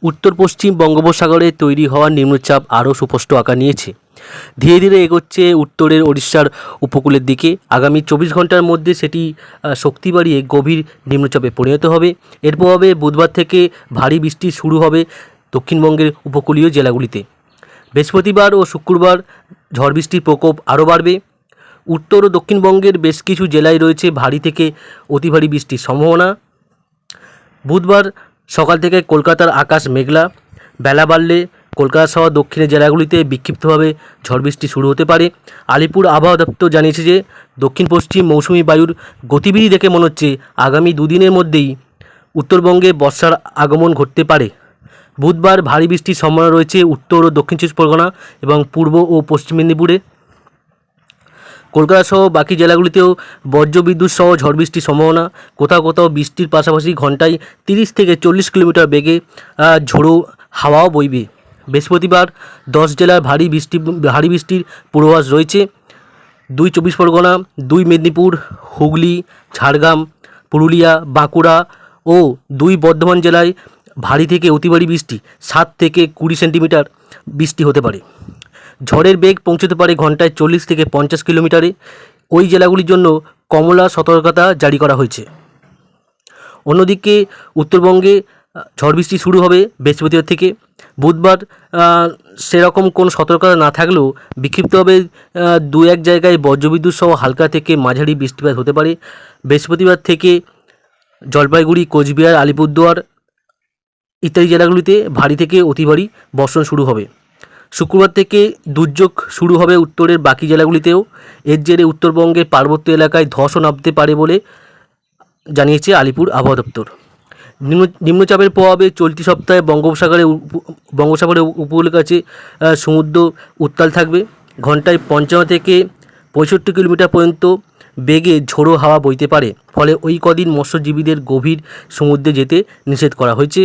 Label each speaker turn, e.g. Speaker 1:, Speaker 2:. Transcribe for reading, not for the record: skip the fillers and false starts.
Speaker 1: উত্তর পশ্চিম বঙ্গোপসাগরে তৈরি হওয়া নিম্নচাপ আরও সুস্পষ্ট আকার নিয়েছে। ধীরে ধীরে এগোচ্ছে উত্তরের ওড়িশার উপকূলের দিকে। আগামী 24 ঘন্টার মধ্যে সেটি শক্তি বাড়িয়ে গভীর নিম্নচাপে পরিণত হবে। এর প্রভাবে বুধবার থেকে ভারী বৃষ্টি শুরু হবে দক্ষিণবঙ্গের উপকূলীয় জেলাগুলিতে। বৃহস্পতিবার ও শুক্রবার ঝড় বৃষ্টির প্রকোপ আরও বাড়বে। উত্তর ও দক্ষিণবঙ্গের বেশ কিছু জেলায় রয়েছে ভারী থেকে অতি ভারী বৃষ্টির সম্ভাবনা। বুধবার সকাল থেকে কলকাতার আকাশ মেঘলা। বেলা বাড়লে কলকাতা সহ দক্ষিণের জেলাগুলিতে বিক্ষিপ্তভাবে ঝড় বৃষ্টি শুরু হতে পারে। আলিপুর আবহাওয়া দপ্তর জানিয়েছে যে দক্ষিণ পশ্চিম মৌসুমি বায়ুর গতিবিধি দেখে মনে হচ্ছে আগামী দুদিনের মধ্যেই উত্তরবঙ্গে বর্ষার আগমন ঘটতে পারে। বুধবার ভারী বৃষ্টির সম্ভাবনা রয়েছে উত্তর ও দক্ষিণ চব্বিশ পরগনা এবং পূর্ব ও পশ্চিম মেদিনীপুরে। কলকাতা সহ বাকি জেলাগুলিতেও বজ্রবিদ্যুৎ সহ ঝড় বৃষ্টির সম্ভাবনা। কোথাও কোথাও বৃষ্টির পাশাপাশি ঘন্টায় 30 থেকে 40 কিলোমিটার বেগে ঝোড়ো হাওয়াও বইবে। বৃহস্পতিবার 10 জেলার ভারী বৃষ্টির পূর্বাভাস রয়েছে। 2 চব্বিশ পরগনা, 2 মেদিনীপুর, হুগলি, ঝাড়গ্রাম, পুরুলিয়া, বাঁকুড়া ও 2 বর্ধমান জেলায় ভারী থেকে অতি ভারী বৃষ্টি 7 থেকে 20 সেন্টিমিটার বৃষ্টি হতে পারে। ঝড়ের বেগ পৌঁছতে পারে ঘন্টায় 40 থেকে 50 কিলোমিটারে। ওই জেলাগুলির জন্য কমলা সতর্কতা জারি করা হয়েছে। অন্যদিকে উত্তরবঙ্গে ঝড় বৃষ্টি শুরু হবে বৃহস্পতিবার থেকে। বুধবার সেরকম কোনো সতর্কতা না থাকলেও বিক্ষিপ্তভাবে 2-1 জায়গায় বজ্রবিদ্যুৎ সহ হালকা থেকে মাঝারি বৃষ্টিপাত হতে পারে। বৃহস্পতিবার থেকে জলপাইগুড়ি, কোচবিহার, আলিপুরদুয়ার ইত্যাদি জেলাগুলিতে ভারী থেকে অতি ভারী বর্ষণ শুরু হবে। শুক্রবার থেকে দুর্যোগ শুরু হবে উত্তরের বাকি জেলাগুলিতেও। এর জেরে উত্তরবঙ্গের পার্বত্য এলাকায় ধসও নামতে পারে বলে জানিয়েছে আলিপুর আবহাওয়া দপ্তর। নিম্নচাপের প্রভাবে চলতি সপ্তাহে বঙ্গোপসাগরের উপকূলের কাছে সমুদ্র উত্তাল থাকবে। ঘন্টায় 55 থেকে 65 কিলোমিটার পর্যন্ত বেগে ঝোড়ো হাওয়া বইতে পারে। ফলে ওই কদিন মৎস্যজীবীদের গভীর সমুদ্রে যেতে নিষেধ করা হয়েছে।